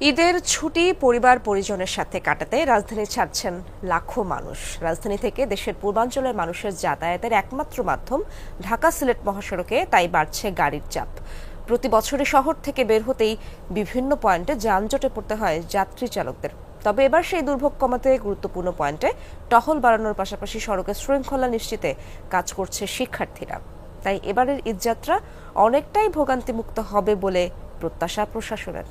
ঈদের ছুটি পরিবার পরিজনের সাথে কাটাতে রাজধানী ছাড়ছেন লাখো মানুষ। রাজধানী থেকে দেশের পূর্বাঞ্চলের মানুষের যাতায়াতের একমাত্র মাধ্যম ঢাকা সিলেট মহাসড়কে, তাই বাড়ছে গাড়ির চাপ। প্রতি বছরই শহর থেকে বের হতেই বিভিন্ন পয়েন্টে যানজটে পড়তে হয় যাত্রী চালকদের। তবে এবার সেই দুর্ভোগ কমাতে গুরুত্বপূর্ণ পয়েন্টে টহল বাড়ানোর পাশাপাশি সড়কে শৃঙ্খলা নিশ্চিতে কাজ করছে শিক্ষার্থীরা। তাই এবারের ঈদযাত্রা অনেকটাই ভোগান্তিমুক্ত হবে বলে প্রত্যাশা প্রশাসনের।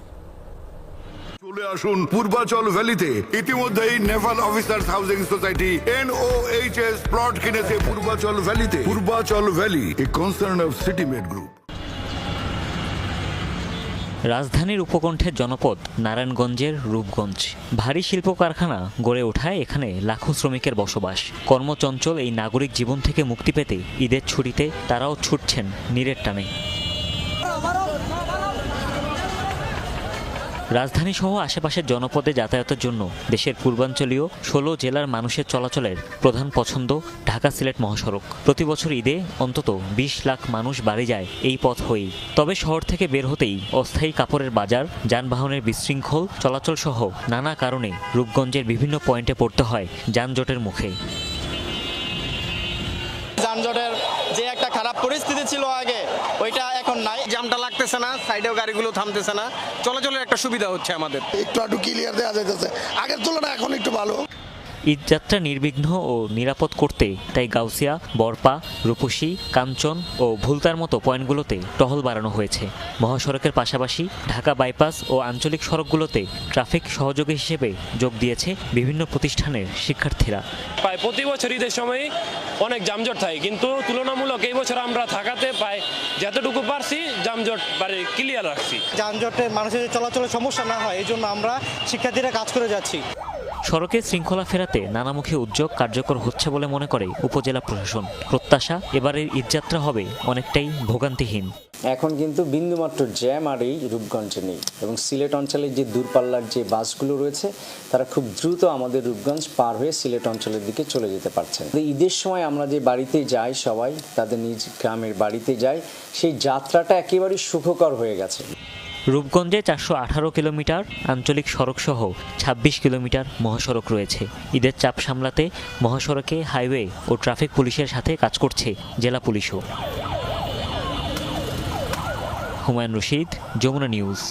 চলে আসুন পূর্বাচল ভ্যালিতে। ইতিমধ্যেই naval officers housing society NOHS plot কিনেছে পূর্বাচল ভ্যালিতে। Purbachal valley, a concern of city med group. রাজধানীর উপকণ্ঠের জনপদ নারায়ণগঞ্জের রূপগঞ্জ। ভারী শিল্প কারখানা গড়ে ওঠায় এখানে লাখো শ্রমিকের বসবাস। কর্মচঞ্চল এই নাগরিক জীবন থেকে মুক্তি পেতে ঈদের ছুটিতে তারাও ছুটছেন নীরের টানে। রাজধানী সহ আশেপাশের জনপদে যাতায়াতের জন্য দেশের পূর্বাঞ্চলীয় 16 জেলার মানুষের চলাচলের প্রধান পছন্দ ঢাকা সিলেট মহাসড়ক। প্রতি বছর ঈদে অন্তত 20 লাখ মানুষ বাড়ি যায় এই পথ হয়েই। তবে শহর থেকে বের হতেই অস্থায়ী কাপড়ের বাজার, যানবাহনের বিশৃঙ্খল চলাচল সহ নানা কারণে রূপগঞ্জের বিভিন্ন পয়েন্টে পড়তে হয় যানজটের মুখে। যানজটের যে একটা খারাপ পরিস্থিতি ছিল আগে, ওইটা এখন নাই। জ্যামটা লাগতেছে না, সাইডেও গাড়িগুলো থামতেছে না, চলাচলের একটা সুবিধা হচ্ছে আমাদের। একটু ক্লিয়ার দেওয়া যাইতেছে, আগের তুলনায় এখন একটু ভালো। ঈদযাত্রা নির্বিঘ্ন ও নিরাপদ করতে তাই গাউসিয়া, বরপা, রূপসী, কাঞ্চন ও ভুলতার মতো পয়েন্টগুলোতে টহল বাড়ানো হয়েছে। মহাসড়কের পাশাপাশি ঢাকা বাইপাস ও আঞ্চলিক সড়কগুলোতে ট্রাফিক সহযোগী হিসেবে যোগ দিয়েছে বিভিন্ন প্রতিষ্ঠানের শিক্ষার্থীরা। প্রায় প্রতি বছর ঈদের সময় অনেক যানজট থাকে, কিন্তু তুলনামূলক এই বছর আমরা থাকাতে পাই যতটুকু পারছি যানজট ক্লিয়ার রাখছি। যানজটে মানুষের চলাচলের সমস্যা না হয়, এই জন্য আমরা শিক্ষার্থীরা কাজ করে যাচ্ছি। সড়কে শৃঙ্খলা ফেরাতে নানামুখী উদ্যোগ কার্যকর হচ্ছে বলে মনে করে উপজেলা প্রশাসন। প্রত্যাশা, এবারের ঈদযাত্রা হবে অনেকটাই ভোগান্তিহীন। এখন কিন্তু বিন্দুমাত্র জ্যাম আর এই রূপগঞ্জে নেই, এবং সিলেট অঞ্চলের যে দূরপাল্লার যে বাসগুলো রয়েছে তারা খুব দ্রুত আমাদের রূপগঞ্জ পার হয়ে সিলেট অঞ্চলের দিকে চলে যেতে পারছেন। ঈদের সময় আমরা যে বাড়িতে যাই, সবাই তাদের নিজ গ্রামের বাড়িতে যাই, সেই যাত্রাটা একেবারেই সুখকর হয়ে গেছে। রূপগঞ্জে 418 কিলোমিটার আঞ্চলিক সড়ক সহ 26 কিলোমিটার মহাসড়ক রয়েছে। ঈদের চাপ সামলাতে মহাসড়কে হাইওয়ে ও ট্রাফিক পুলিশের সাথে কাজ করছে জেলা পুলিশও। হুমায়ুন রশিদ, যমুনা নিউজ।